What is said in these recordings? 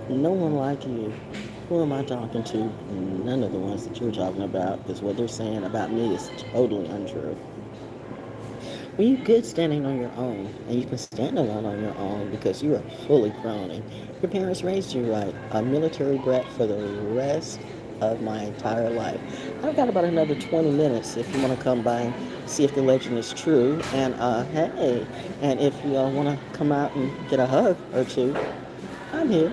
No one like you. Who am I talking to? None of the ones that you're talking about, because what they're saying about me is totally untrue. When you're good standing on your own, and you can stand alone on your own because you are fully grown and your parents raised you right, a military brat for the rest of my entire life. I've got about another 20 minutes if you want to come by and see if the legend is true. And hey, and if you want to come out and get a hug or two, I'm here.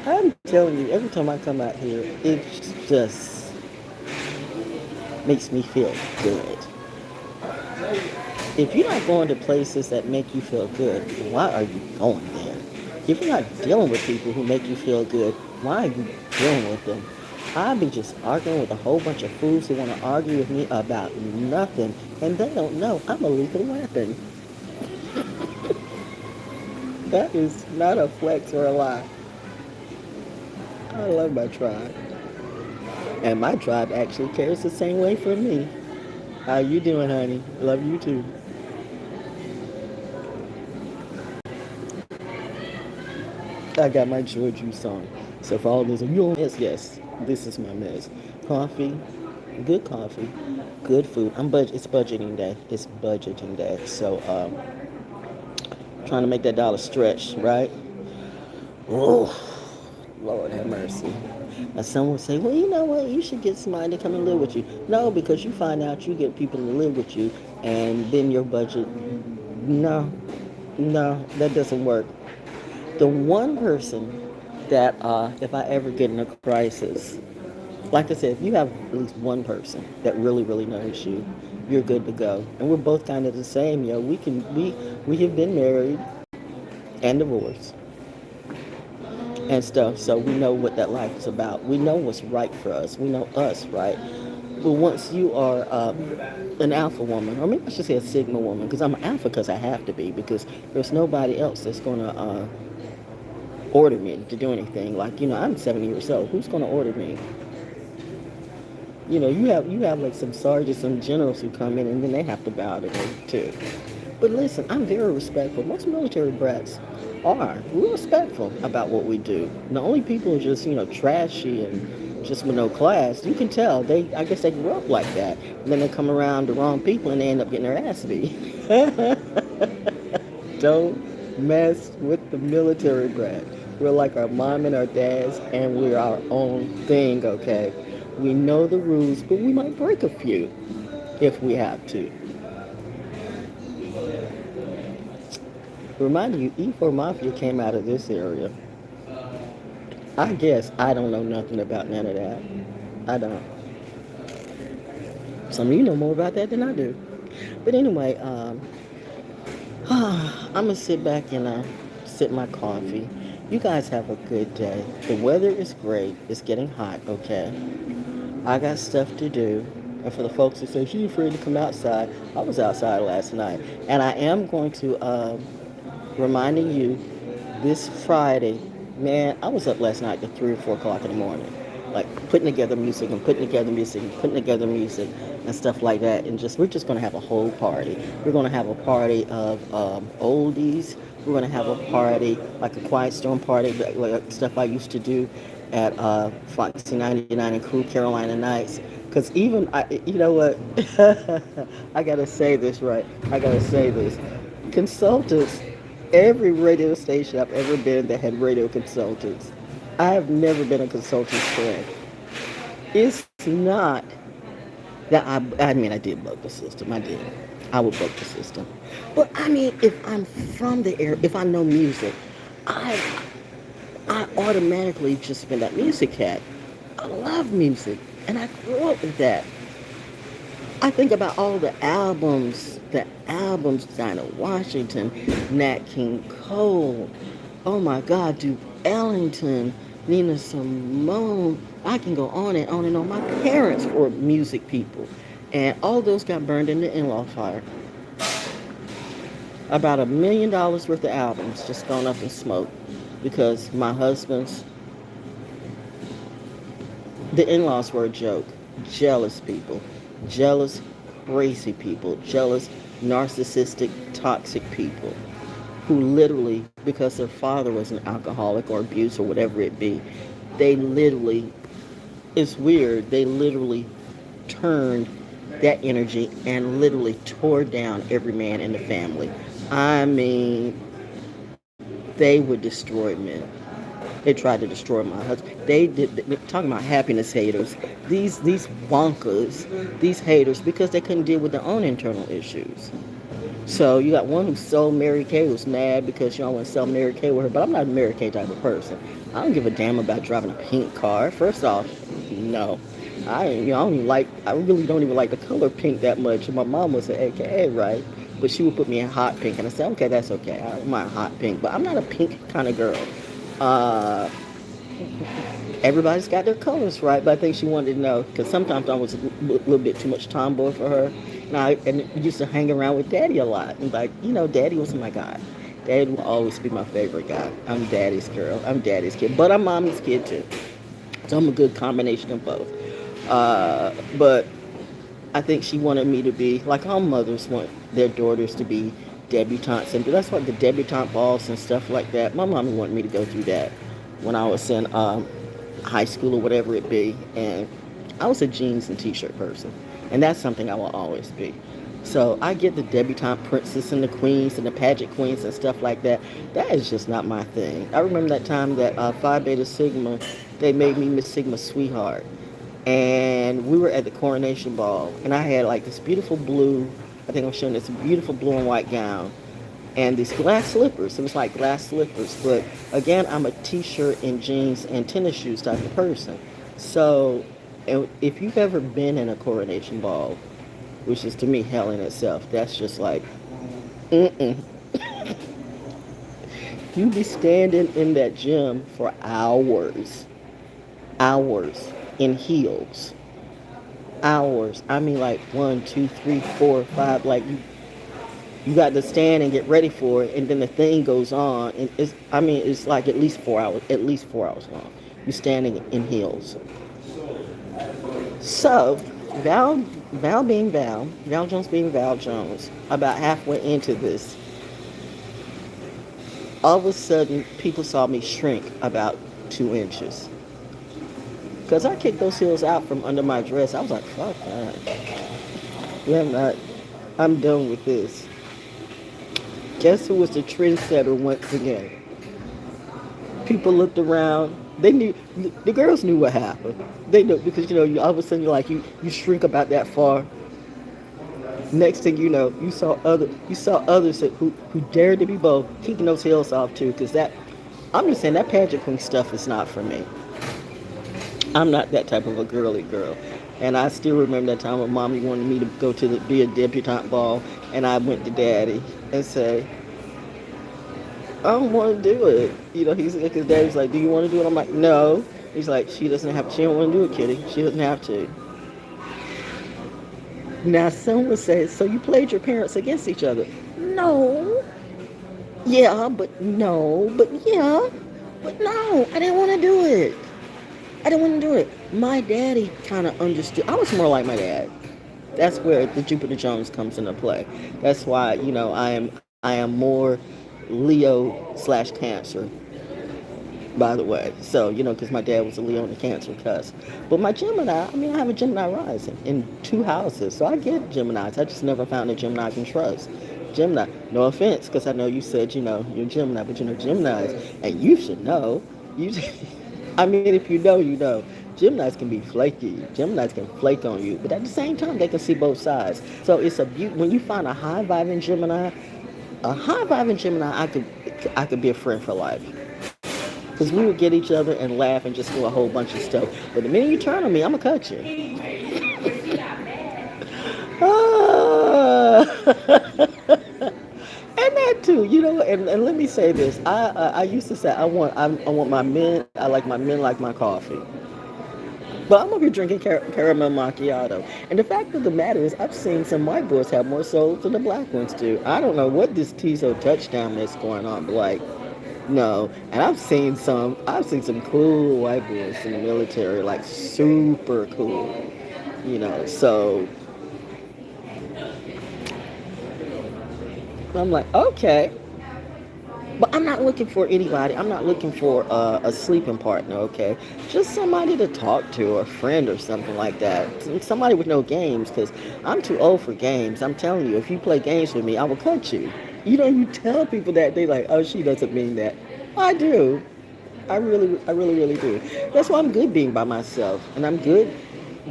I'm telling you, every time I come out here, it just makes me feel good. If you're not going to places that make you feel good, why are you going there? If you're not dealing with people who make you feel good, why are you dealing with them? I be just arguing with a whole bunch of fools who want to argue with me about nothing, and they don't know I'm a lethal weapon. That is not a flex or a lie. I love my tribe. And my tribe actually cares the same way for me. How you doing, honey? Love you too. I got my joy juice on. So for all those of you, yes, this is my mess. Coffee, good coffee, good food. It's budgeting day. It's budgeting day. So trying to make that dollar stretch, right? Oh, Lord have mercy. And some would say, well, you know what? You should get somebody to come and live with you. No, because you find out you get people to live with you, and then your budget. No, no, that doesn't work. The one person that, if I ever get in a crisis, like I said, if you have at least one person that really, really knows you, you're good to go. And we're both kind of the same, we have been married and divorced and stuff, so we know what that life is about. We know what's right for us. We know us, right? But once you are an alpha woman, or maybe I should say a sigma woman, because I'm an alpha because I have to be, because there's nobody else that's going to order me to do anything. Like, I'm 70 years old. Who's going to order me? You have like some sergeants and generals who come in and then they have to bow to me too. But listen, I'm very respectful. Most military brats are. We're respectful about what we do. The only people who just, trashy and just with no class, you can tell I guess they grew up like that. And then they come around the wrong people and they end up getting their ass beat. Don't mess with the military brat. We're like our mom and our dads, and we're our own thing, okay? We know the rules, but we might break a few if we have to. Remind you, E4 Mafia came out of this area. I guess I don't know nothing about none of that. I don't. Some of you know more about that than I do. But anyway, I'm going to sit back and sip my coffee. You guys have a good day. The weather is great. It's getting hot, okay? I got stuff to do. And for the folks who say, she's afraid to come outside, I was outside last night. And I am going to, reminding you, this Friday, man, I was up last night at 3 or 4 o'clock in the morning. Like putting together music and putting together music and putting together music and stuff like that. And we're just going to have a whole party. We're going to have a party of oldies. We're going to have a party, like a Quiet Storm party, like stuff I used to do at Foxy 99 and Cool Carolina Nights. Because you know what? I got to say this right. I got to say this. Consultants, every radio station I've ever been that had radio consultants, I have never been a consultant's friend. It's not that I did bug the system. I did. I would bug the system. But I mean, if I'm from the area, if I know music, I automatically just been that music cat. I love music, and I grew up with that. I think about all the albums, Dinah Washington, Nat King Cole, oh my God, Duke Ellington, Nina Simone. I can go on and on and on. My parents were music people, and all those got burned in the in-law fire. About $1 million worth of albums just gone up in smoke because the in-laws were a joke. Jealous people. Jealous, crazy people, jealous, narcissistic, toxic people who literally, because their father was an alcoholic or abuse or whatever it be, they literally, it's weird, they literally turned that energy and literally tore down every man in the family. I mean, they would destroy men. They tried to destroy my husband. They did. Talking about happiness haters. These wonkers, these haters, because they couldn't deal with their own internal issues. So you got one who's so Mary Kay who's mad because you don't want to sell Mary Kay with her. But I'm not a Mary Kay type of person. I don't give a damn about driving a pink car. First off, no. I don't even like. I really don't even like the color pink that much. And my mom was an AKA, right? But she would put me in hot pink, and I said, okay, that's okay. I don't mind hot pink, but I'm not a pink kind of girl. Uh, Everybody's got their colors right, but I think she wanted to know because sometimes I was a little bit too much tomboy for her, and used to hang around with Daddy a lot. And like, Daddy was my guy. Daddy will always be my favorite guy. I'm Daddy's girl. I'm Daddy's kid, but I'm Mommy's kid too. So I'm a good combination of both. But I think she wanted me to be like all mothers want their daughters to be debutantes, and that's what the debutante balls and stuff like that. My mom wanted me to go through that when I was in high school or whatever it be, and I was a jeans and t-shirt person, and that's something I will always be. So I get the debutante princess and the queens and the pageant queens and stuff like that. That is just not my thing. I remember that time that Phi Beta Sigma, they made me Miss Sigma Sweetheart, and we were at the coronation ball, and I had like this beautiful blue, I think I'm showing this beautiful blue and white gown, and these glass slippers. It was like glass slippers, but again, I'm a t-shirt and jeans and tennis shoes type of person. So if you've ever been in a coronation ball, which is to me hell in itself, that's just like, mm-mm. You be standing in that gym for hours, in heels, hours. I mean, like 1, 2, 3, 4, 5. Like you got to stand and get ready for it, and then the thing goes on, and it's like at least 4 hours, long. You're standing in heels. So Val being Val Jones being Val Jones, about halfway into this, all of a sudden people saw me shrink about 2 inches. Because I kicked those heels out from under my dress. I was like, fuck that. Yeah, I'm done with this. Guess who was the trendsetter once again? People looked around. They knew, the girls knew what happened. They knew because, you all of a sudden you're like, you shrink about that far. Next thing you know, you saw others who dared to be bold, kicking those heels off too. Because I'm just saying that pageant queen stuff is not for me. I'm not that type of a girly girl. And I still remember that time when Mommy wanted me to go to be a debutante ball, and I went to Daddy and say, I don't want to do it. Because Daddy's like, do you want to do it? I'm like, no. He's like, she don't want to do it, Kitty. She doesn't have to. Now, some would say, so you played your parents against each other. No. Yeah, but no. But yeah. But no, I didn't want to do it. My daddy kind of understood. I was more like my dad. That's where the Jupiter Jones comes into play. That's why, I am more Leo/Cancer, by the way. So, because my dad was a Leo and a Cancer cusp. But my Gemini, I have a Gemini rising in 2 houses. So I get Geminis. I just never found a Gemini I can trust. Gemini, no offense, because I know you said, you're Gemini, but Geminis, and you should know. If you know, you know. Geminis can be flaky. Geminis can flake on you, but at the same time, they can see both sides. So it's a beauty. When you find a high-vibing Gemini, I could be a friend for life. Because we would get each other and laugh and just do a whole bunch of stuff. But the minute you turn on me, I'm going to cut you. And that too, and let me say this. I used to say I want my men. I like my men like my coffee. But I'm over here drinking caramel macchiato. And the fact of the matter is, I've seen some white boys have more souls than the black ones do. I don't know what this Tizo touchdown is going on, but like, no. And I've seen some cool white boys in the military, like super cool. So I'm like, okay. But I'm not looking for anybody. I'm not looking for a sleeping partner, okay? Just somebody to talk to, a friend or something like that. Somebody with no games, because I'm too old for games. I'm telling you, if you play games with me, I will cut you. You know, you tell people that, they like, oh, she doesn't mean that. I do. I really do. That's why I'm good being by myself. And I'm good,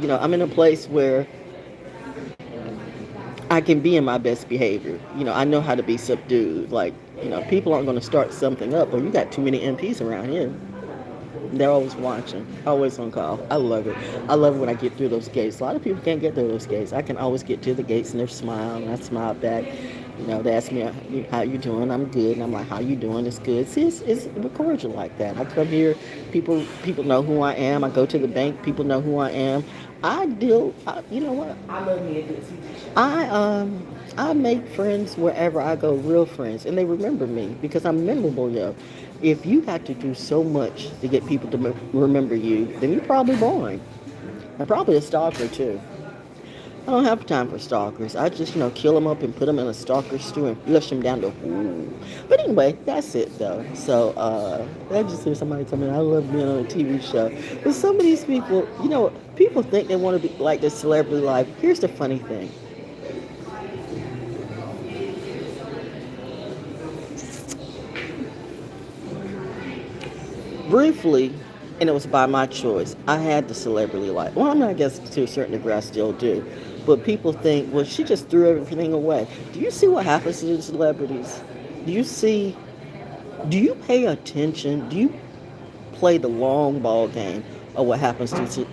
I'm in a place where I can be in my best behavior. I know how to be subdued. Like, people aren't going to start something up, or you got too many MPs around here. They're always watching, always on call. I love it. I love it when I get through those gates. A lot of people can't get through those gates. I can always get to the gates and they're smiling. I smile back. They ask me, how you doing? I'm good. And I'm like, how you doing? It's good. See, it's cordial like that. I come here, people know who I am. I go to the bank, people know who I am. You know what? I love me a good teacher. I make friends wherever I go, real friends, and they remember me because I'm memorable, yo. If you got to do so much to get people to remember you, then you're probably boring. I'm probably a stalker too. I don't have time for stalkers. I just, kill them up and put them in a stalker stew and flush them down the hole. But anyway, that's it though. So, I just hear somebody tell me I love being on a TV show. But some of these people, people think they want to be like this celebrity life. Here's the funny thing. Briefly, and it was by my choice, I had the celebrity life. Well, I guess to a certain degree I still do. But people think, well, she just threw everything away. Do you see what happens to the celebrities? Do you see, do you pay attention? Do you play the long ball game of what happens to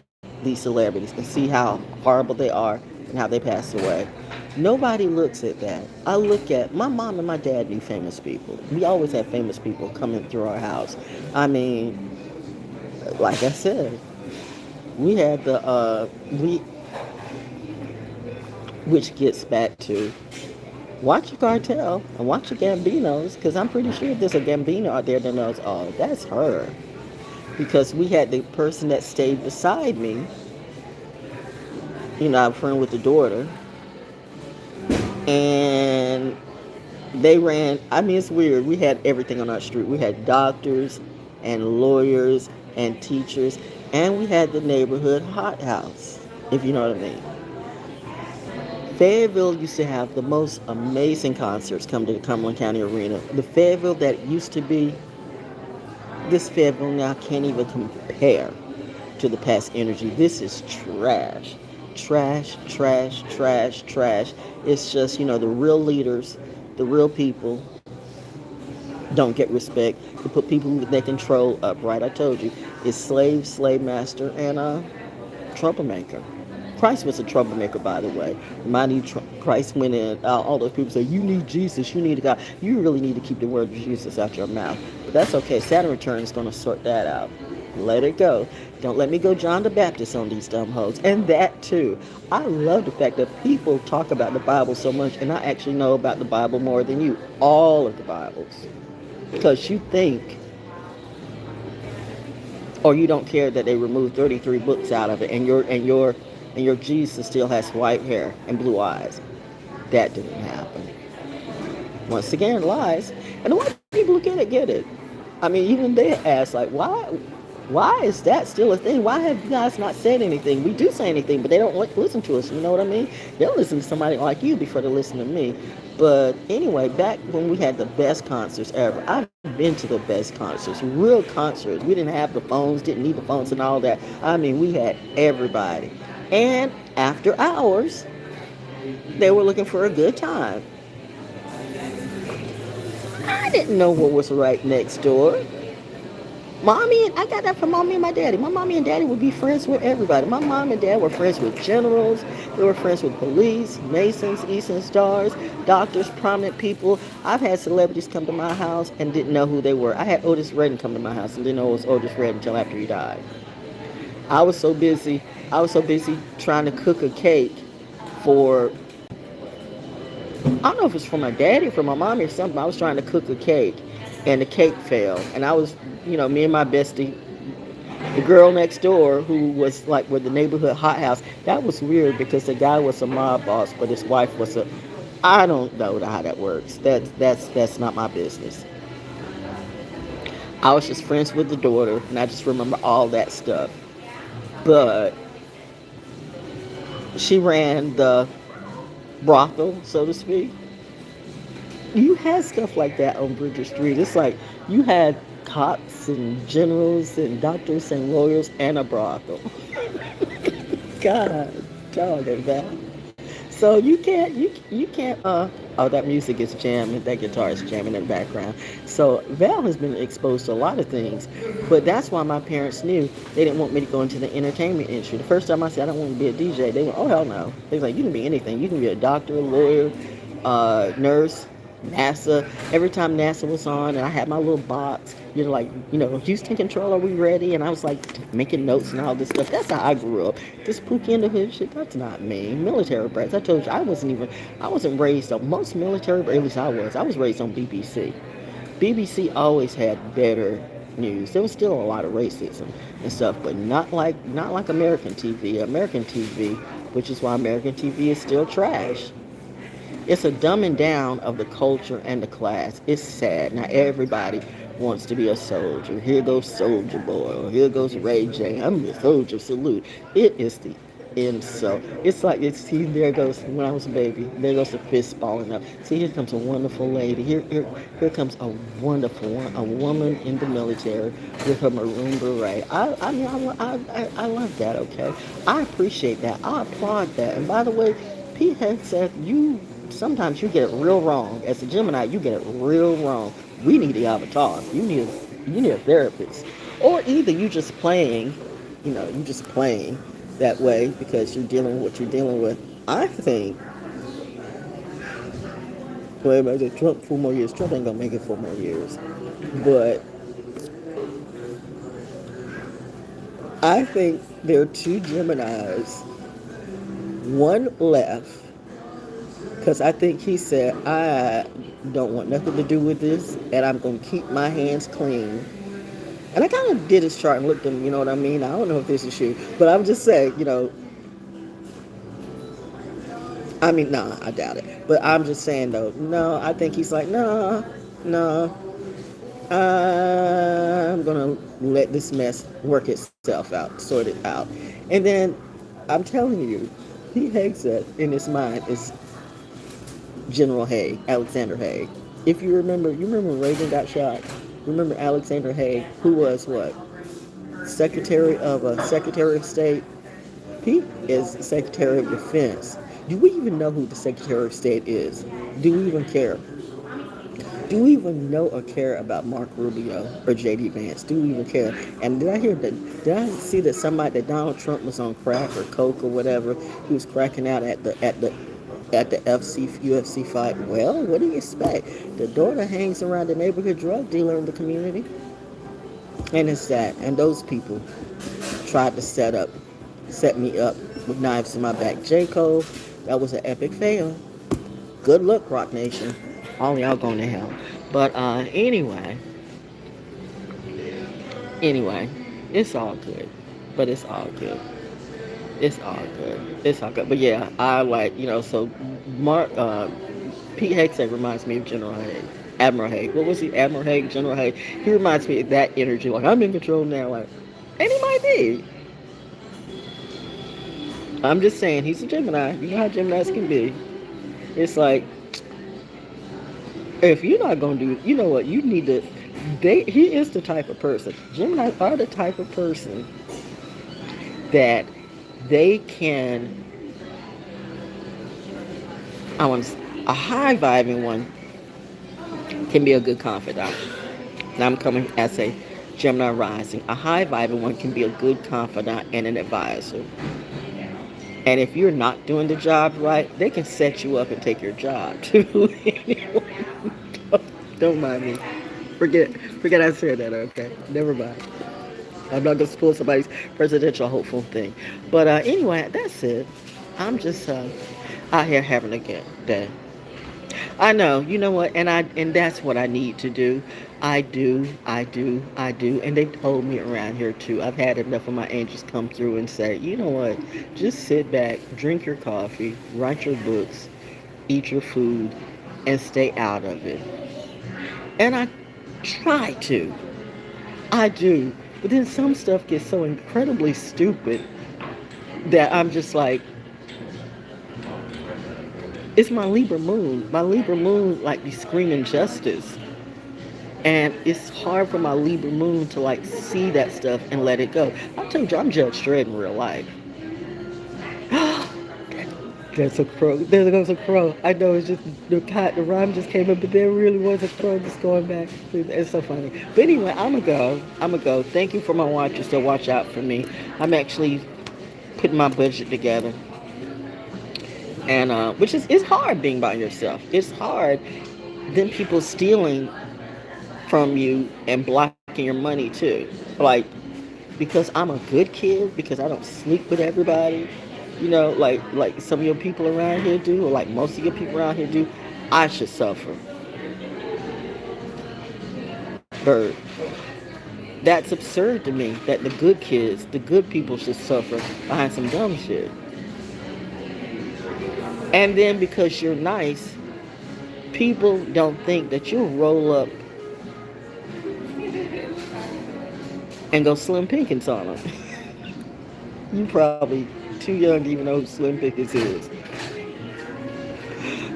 these celebrities and see how horrible they are and how they pass away? Nobody looks at that. I look at my mom and my dad knew famous people. We always had famous people coming through our house. I mean, like I said, we had which gets back to watch your cartel and watch your Gambinos, because I'm pretty sure there's a Gambino out there that knows, oh, that's her. Because we had the person that stayed beside me, I'm a friend with the daughter, and they ran, it's weird. We had everything on our street. We had doctors and lawyers and teachers, and we had the neighborhood hot house, if you know what I mean. Fayetteville used to have the most amazing concerts come to the Cumberland County Arena. The Fayetteville that used to be, this Fayetteville now can't even compare to the past energy. This is trash. Trash, trash, trash, trash. It's just, the real leaders, the real people don't get respect. To put people who they control up, right? I told you, it's slave master, and troublemaker. Christ was a troublemaker, by the way. Christ went in, all those people say, you need Jesus, you need God. You really need to keep the word of Jesus out your mouth. But that's okay. Saturn return is going to sort that out. Let it go. Don't let me go John the Baptist on these dumb hoes. And that too. I love the fact that people talk about the Bible so much, and I actually know about the Bible more than you. All of the Bibles. Because you think, or you don't care that they removed 33 books out of it, and your Jesus still has white hair and blue eyes. That didn't happen. Once again, lies. And the white people who get it. Even they ask, like, why is that still a thing? Why have you guys not said anything? We do say anything, but they don't listen to us. You know what I mean? They'll listen to somebody like you before they listen to me. But anyway, back when we had the best concerts ever, I've been to the best concerts, real concerts. We didn't have the phones, didn't need the phones and all that. We had everybody. And after hours, they were looking for a good time. I didn't know what was right next door. I got that from mommy and my daddy. My mommy and daddy would be friends with everybody. My mom and dad were friends with generals. They were friends with police, Masons, Eastern Stars, doctors, prominent people. I've had celebrities come to my house and didn't know who they were. I had Otis Redding come to my house and didn't know it was Otis Redding until after he died. I was so busy trying to cook a cake for, I don't know if it's for my daddy or for my mommy or something. I was trying to cook a cake and the cake fell. And I was, me and my bestie, the girl next door who was with the neighborhood hot house. That was weird because the guy was a mob boss, but his wife was I don't know how that works. That's not my business. I was just friends with the daughter, and I just remember all that stuff. But she ran the brothel, so to speak. You had stuff like that on Bridger Street. It's like you had cops and generals and doctors and lawyers and a brothel. God, dog and that. So you can't. Oh, that music is jamming. That guitar is jamming in the background. So Val has been exposed to a lot of things, but that's why my parents knew they didn't want me to go into the entertainment industry. The first time I said I don't want to be a DJ, they went, "Oh hell no!" They was like, "You can be anything. You can be a doctor, a lawyer, nurse." NASA. Every time NASA was on, and I had my little box, like, Houston Control, are we ready? And I was like making notes and all this stuff. That's how I grew up. This Pookie in the Hood shit, that's not me. Military brats. I told you, I wasn't raised on most military, or at least I was raised on BBC. BBC always had better news. There was still a lot of racism and stuff, but not like American TV. American TV, which is why American TV is still trash. It's a dumbing down of the culture and the class. It's sad. Now everybody wants to be a soldier. Here goes Soldier Boy, or here goes Ray J. I'm the soldier, salute. It is the insult. It's like, see, there goes, when I was a baby, there goes the fist balling up. See, here comes a wonderful lady. Here comes a wonderful one, a woman in the military with her maroon beret. I love that, okay? I appreciate that. I applaud that. And by the way, Pete had said, sometimes you get it real wrong. As a Gemini, you get it real wrong. We need the avatar. You need a therapist. Or either you just playing that way because you're dealing with what you're dealing with. I think, well, everybody said Trump 4 more years. Trump ain't gonna make it 4 more years. But I think there are two Geminis. One left, because I think he said, I don't want nothing to do with this, and I'm going to keep my hands clean. And I kind of did his chart and looked at him, you know what I mean? I don't know if this is true, but I'm just saying, I mean, nah, I doubt it. But I'm just saying, though, no, I think he's like, no, I'm going to let this mess work itself out, sort it out. And then, I'm telling you, he hates that in his mind is General Haig, Alexander Haig. If you remember when Reagan got shot. Remember Alexander Haig, who was what? Secretary of State. He is Secretary of Defense. Do we even know who the Secretary of State is? Do we even care? Do we even know or care about Mark Rubio or J.D. Vance? Do we even care? And did I see that Donald Trump was on crack or coke or whatever? He was cracking out at the UFC fight. Well, what do you expect? The daughter hangs around the neighborhood drug dealer in the community. And it's that. And those people tried to set me up with knives in my back. J. Cole, that was an epic fail. Good luck, Rock Nation. All y'all going to hell. But anyway, it's all good. But it's all good. It's all good. It's all good. But yeah, I like, so Mark, Pete Hegseth reminds me of General Haig. Admiral Haig. What was he? Admiral Haig, General Haig. He reminds me of that energy. Like, I'm in control now. Like, and he might be. I'm just saying, he's a Gemini. You know how Geminis can be. It's like, if you're not going to do, you know what, you need to, he is the type of person. Geminis are the type of person that they can, a high-vibing one can be a good confidant. Now I'm coming as a Gemini rising. A high-vibing one can be a good confidant and an advisor. And if you're not doing the job right, they can set you up and take your job too. Don't mind me. Forget I said that, okay? Never mind. I'm not going to spoil somebody's presidential hopeful thing. But anyway, that's it. I'm just out here having a good day. I know, you know what, and that's what I need to do. I do. And they told me around here too. I've had enough of my angels come through and say, you know what, just sit back, drink your coffee, write your books, eat your food, and stay out of it. And I try to. I do. But then some stuff gets so incredibly stupid that I'm just like, it's my Libra moon. My Libra moon like be screaming justice. And it's hard for my Libra moon to like see that stuff and let it go. I told you I'm Judge Dredd in real life. There's a crow. There goes a crow. I know it's just the rhyme just came up, but there really was a crow just going back. It's so funny. But anyway, I'ma go. I'ma go. Thank you for my watchers to watch out for me. I'm actually putting my budget together. And which is it's hard being by yourself. It's hard. Then people stealing from you and blocking your money too. Like because I'm a good kid, because I don't sneak with everybody, like some of your people around here do, or like most of your people around here do, I should suffer. Bird. That's absurd to me that the good kids, the good people should suffer behind some dumb shit. And then because you're nice, people don't think that you'll roll up and go Slim Pickens on them. You probably too young to even know who Slim Pickens is.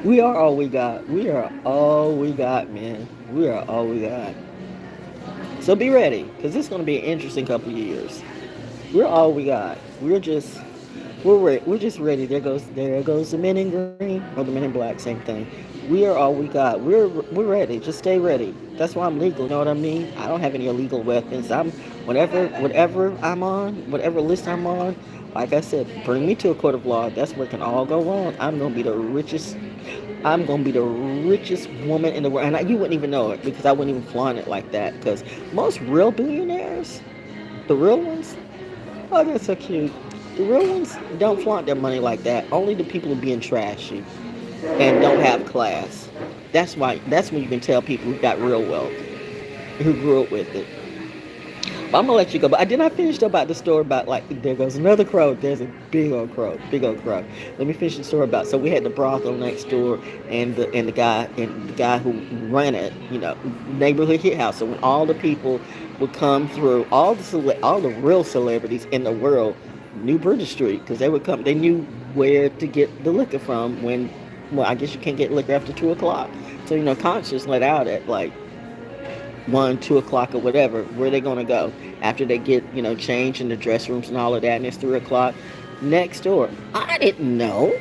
We are all we got. We are all we got, man. We are all we got. So be ready, because this is going to be an interesting couple of years. We're all we got. We're just ready. There goes the men in green or the men in black, same thing. We are all we got. We're ready. Just stay ready. That's why I'm legal. You know what I mean? I don't have any illegal weapons. I'm whatever I'm on, whatever list I'm on. Like I said, bring me to a court of law. That's where it can all go wrong. I'm gonna be the richest woman in the world, and you wouldn't even know it because I wouldn't even flaunt it like that. Because most real billionaires, the real ones, oh, they're so cute. The real ones don't flaunt their money like that. Only the people who are being trashy and don't have class. That's when you can tell people who got real wealth, who grew up with it. But I'm gonna let you go. But I did not finish about the story about like there goes another crow. There's a big old crow. Let me finish the story about. So we had the brothel next door, and the guy who ran it, neighborhood hit house. So when all the people would come through, all the real celebrities in the world knew British Street because they would come. They knew where to get the liquor from when. Well, I guess you can't get liquor after 2:00. So Conscious let out at like 1, 2 o'clock or whatever. Where are they gonna go after they get changed in the dressing rooms and all of that? And it's 3:00 next door. I didn't know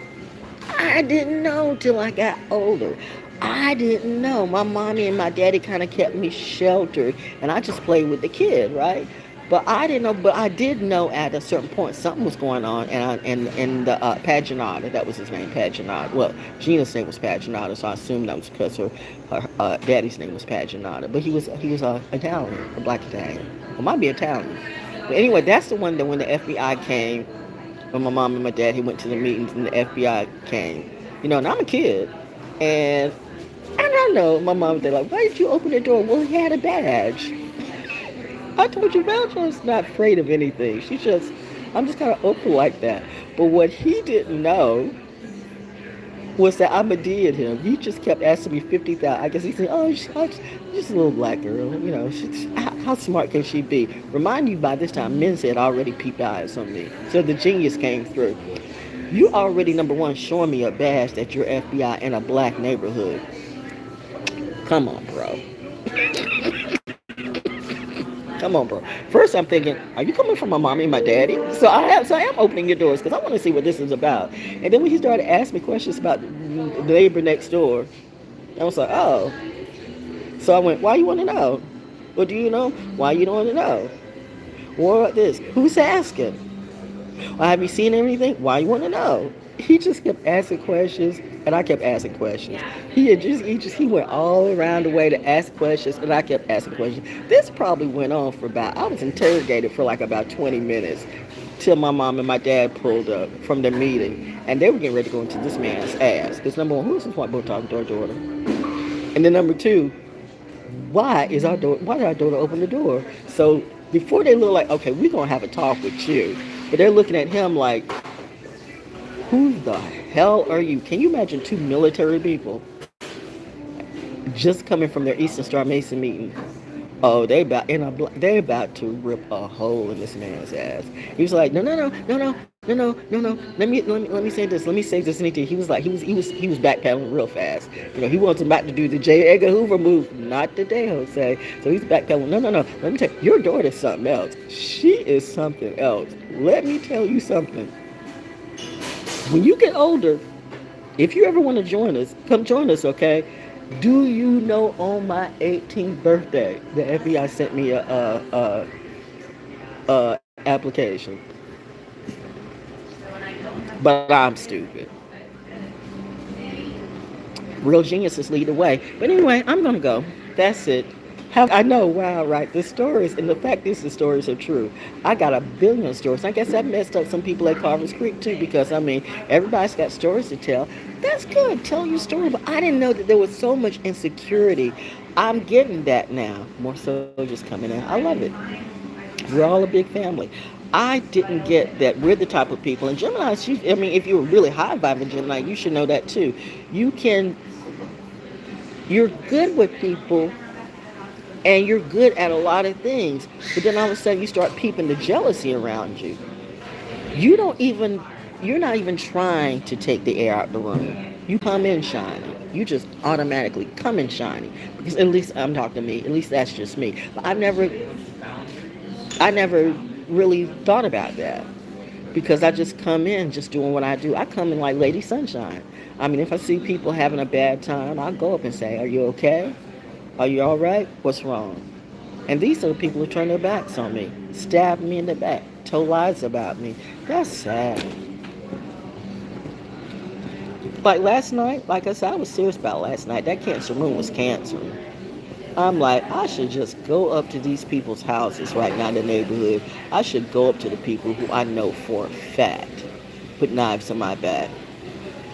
till I got older. I didn't know. My mommy and my daddy kind of kept me sheltered, and I just played with the kid, right? But I didn't know. But I did know at a certain point something was going on, and the Paginata, that was his name, Paginata. Well, Gina's name was Paginata, so I assumed that was because her daddy's name was Paginata. But he was Italian, a black Italian. Or might be Italian. But anyway, that's the one that when the FBI came, when my mom and my dad, he went to the meetings and the FBI came. And I'm a kid, and I know my mom, they're like, why did you open the door? Well, he had a badge. I told you, ValJones not afraid of anything. I'm just kind of open like that. But what he didn't know was that I Medea'd him. He just kept asking me 50,000. I guess he said, oh, she's just a little black girl. How smart can she be? Remind you, by this time, men had already peeped eyes on me. So the genius came through. You already, number one, showing me a badge that you're FBI in a black neighborhood. Come on, bro. Come on, bro. First, I'm thinking, are you coming from my mommy and my daddy? So I am opening your doors because I want to see what this is about. And then when he started asking me questions about the neighbor next door, I was like, oh. So I went, why you want to know? Well, do you know? Why you don't want to know? What about this? Who's asking? Well, have you seen everything? Why you want to know? He just kept asking questions, and I kept asking questions. He went all around the way to ask questions, and I kept asking questions. This probably went on for I was interrogated for like about 20 minutes till my mom and my dad pulled up from the meeting, and they were getting ready to go into this man's ass. Because number one, who's this white boy talking to our daughter? And then number two, why did our daughter open the door? So before they look like, okay, we're going to have a talk with you, but they're looking at him like, Who the hell are you? Can you imagine two military people just coming from their Eastern Star Mason meeting? Oh, they about to rip a hole in this man's ass. He was like, no, no, no, no, no, no, no, no, no. Let me say this. Let me say this. And he was like, he was backpedaling real fast. He wasn't about to do the J. Edgar Hoover move. Not today, Jose. So he's backpedaling. No, no, no. Let me tell you, your daughter's something else. She is something else. Let me tell you something. When you get older, if you ever want to join us, come join us, okay? Do you know on my 18th birthday, the FBI sent me a application? But I'm stupid. Real geniuses lead the way. But anyway, I'm gonna go. That's it. I know, wow, right? The stories, and the fact is the stories are true. I got a billion stories. I guess I messed up some people at Carver's Creek too, because everybody's got stories to tell. That's good. Tell your story. But I didn't know that there was so much insecurity. I'm getting that now. More soldiers coming in. I love it. We're all a big family. I didn't get that we're the type of people, and Gemini's, if you're a really high vibing Gemini, you should know that too. You're good with people, and you're good at a lot of things, but then all of a sudden you start peeping the jealousy around you. You're not even trying to take the air out the room. You come in shining. You just automatically come in shining. Because at least I'm talking to me. At least that's just me. But I never really thought about that. Because I just come in just doing what I do. I come in like Lady Sunshine. If I see people having a bad time, I'll go up and say, "Are you okay? Are you all right? What's wrong?" And these are the people who turn their backs on me, stab me in the back, told lies about me. That's sad. Like last night, like I said, I was serious about last night. That cancer room was cancering. I'm like, I should just go up to these people's houses right now in the neighborhood. I should go up to the people who I know for a fact put knives in my back.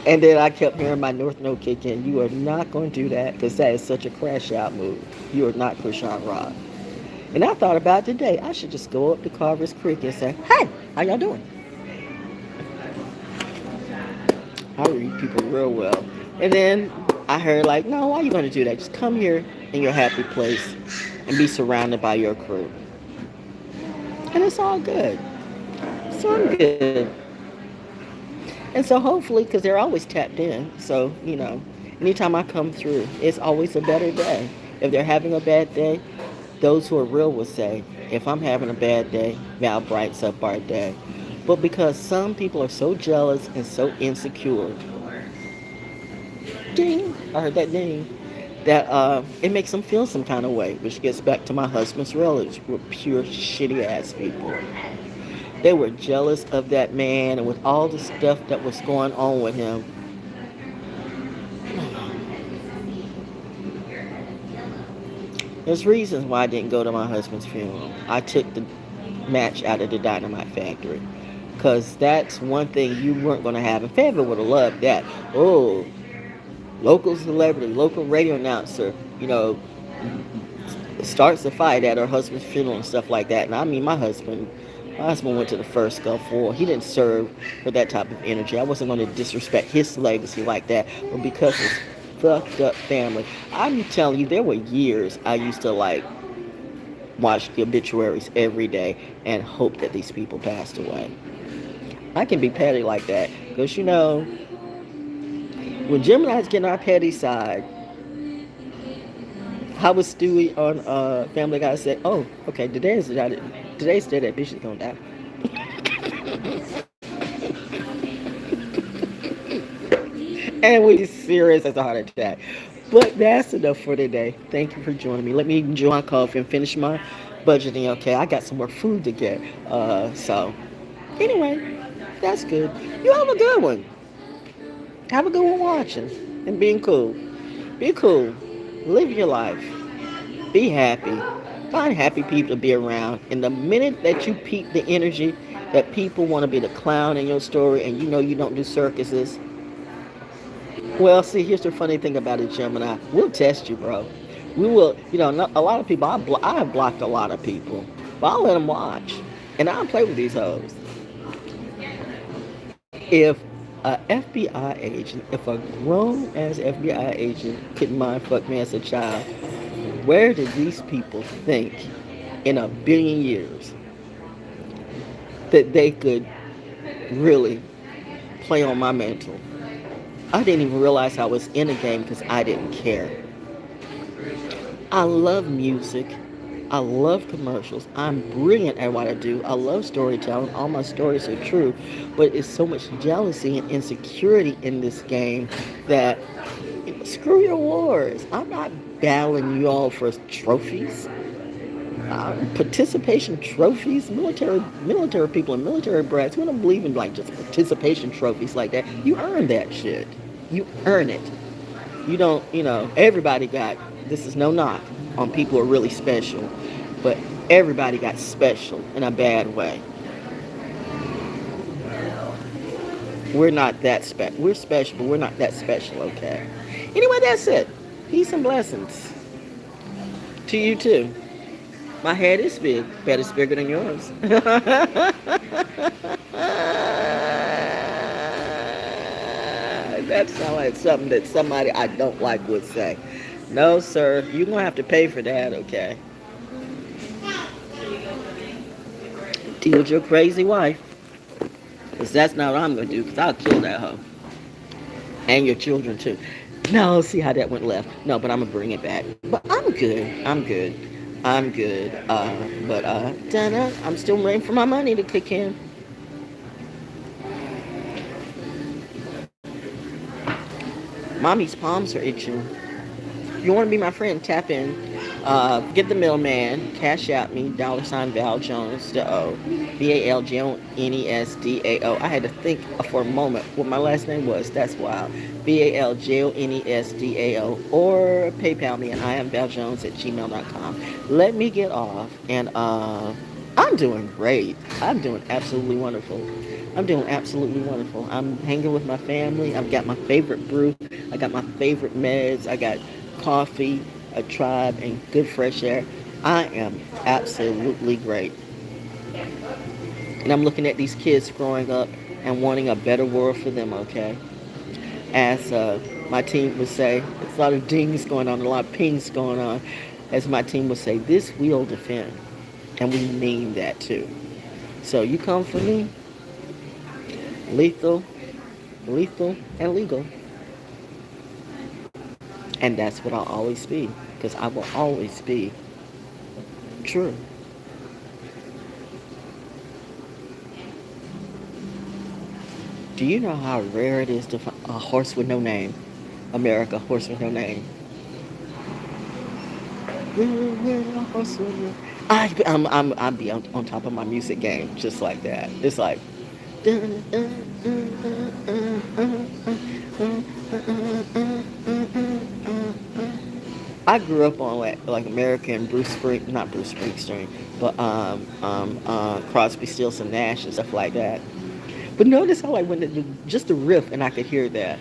And then I kept hearing my North Node kick in. You are not going to do that, because that is such a crash out move. You are not Krishan Rock. And I thought about it today. I should just go up to Carver's Creek and say, "Hey, how y'all doing?" I read people real well. And then I heard like, "No, why are you going to do that? Just come here in your happy place and be surrounded by your crew." And it's all good. So I'm good. And so hopefully, because they're always tapped in, so, anytime I come through, it's always a better day. If they're having a bad day, those who are real will say, if I'm having a bad day, Val brights up our day. But because some people are so jealous and so insecure, ding, I heard that ding, that it makes them feel some kind of way, which gets back to my husband's relatives, were pure shitty ass people. They were jealous of that man, and with all the stuff that was going on with him. There's reasons why I didn't go to my husband's funeral. I took the match out of the dynamite factory. Because that's one thing you weren't going to have. And Fayetteville would have loved that. Oh, local celebrity, local radio announcer, starts a fight at her husband's funeral and stuff like that. And my husband went to the first Gulf War. He didn't serve for that type of energy. I wasn't going to disrespect his legacy like that. But because it's fucked up family, I'm telling you, there were years I used to watch the obituaries every day and hope that these people passed away. I can be petty like that. Because, when Gemini's get on our petty side, how was Stewie on Family Guy said, "Oh, okay, today's the day that bitch is gonna die." And we serious as a heart attack. But that's enough for today. Thank you for joining me. Let me enjoy my coffee and finish my budgeting. Okay, I got some more food to get. So anyway, that's good. You have a good one. Have a good one watching and being cool. Be cool. Live your life. Be happy. Find happy people to be around. And the minute that you peep the energy that people want to be the clown in your story, and you don't do circuses. Well, see, here's the funny thing about it, Gemini. We'll test you, bro. We will, a lot of people, I have blocked a lot of people. But I'll let them watch. And I'll play with these hoes. If a FBI agent, if a grown ass FBI agent could mind fuck me as a child, where did these people think in a billion years that they could really play on my mental? I didn't even realize I was in a game because I didn't care. I love music. I love commercials. I'm brilliant at what I do. I love storytelling. All my stories are true. But it's so much jealousy and insecurity in this game that screw your wars. I'm not battling you all for trophies. Participation trophies, military people and military brats, we don't believe in like just participation trophies like that. You earn that shit. You earn it. You don't, everybody got, this is no knock on people who are really special, but everybody got special in a bad way. We're not that special. We're special, but we're not that special, okay? Anyway, that's it. Peace and blessings to you too. My head is big, but it's bigger than yours. That sounds like something that somebody I don't like would say. No, sir, you're going to have to pay for that, okay? Deal with your crazy wife. Because that's not what I'm going to do, because I'll kill that hoe. And your children, too. No, see how that went left. No, but I'm going to bring it back. But I'm good. I'm good. I'm good. I'm still waiting for my money to kick in. Mommy's palms are itching. If you want to be my friend, tap in. Get the middleman. Cashapp Me. $ValJonesDaO. ValJonesDaO. I had to think for a moment what my last name was. That's wild. ValJonesDaO. Or PayPal me at iamvaljones@gmail.com. Let me get off. And I'm doing great. I'm doing absolutely wonderful. I'm hanging with my family. I've got my favorite brew. I got my favorite meds. I got coffee, a tribe, and good fresh air. I am absolutely great. And I'm looking at these kids growing up and wanting a better world for them, okay? As my team would say, there's a lot of dings going on, a lot of pings going on. As my team would say, this we'll defend. And we mean that too. So you come for me, lethal, and legal. And that's what I'll always be, because I will always be true. Do you know how rare it is to find a horse with no name? America, horse with no name. I'll be on top of my music game, just like that. It's like. I grew up on like American not Bruce Springsteen, but Crosby, Stills and Nash and stuff like that. But notice how when just the riff and I could hear that,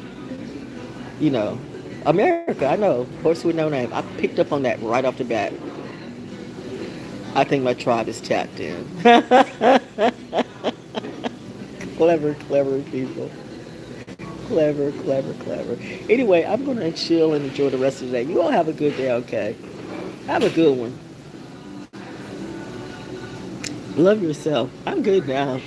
America. I know, horse with no name. I picked up on that right off the bat. I think my tribe is tapped in. Clever people. Clever. Anyway, I'm going to chill and enjoy the rest of the day. You all have a good day, okay? Have a good one. Love yourself. I'm good now.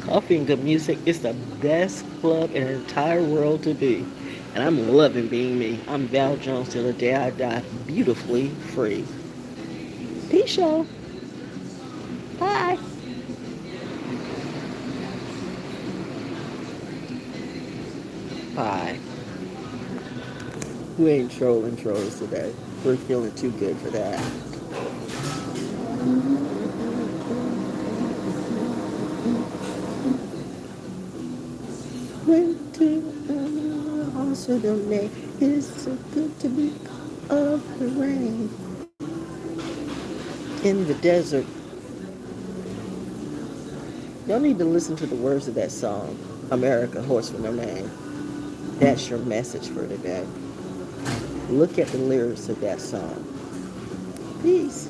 Coffee and good music is the best club in the entire world to be. And I'm loving being me. I'm Val Jones till the day I die. Beautifully free. Peace, y'all. Bye. Bye. We ain't trolling trolls today. We're feeling too good for that. Went to also donate. It's so good to be of the rain. In the desert. Y'all need to listen to the words of that song, America, Horse with No Name. That's your message for today. Look at the lyrics of that song. Peace.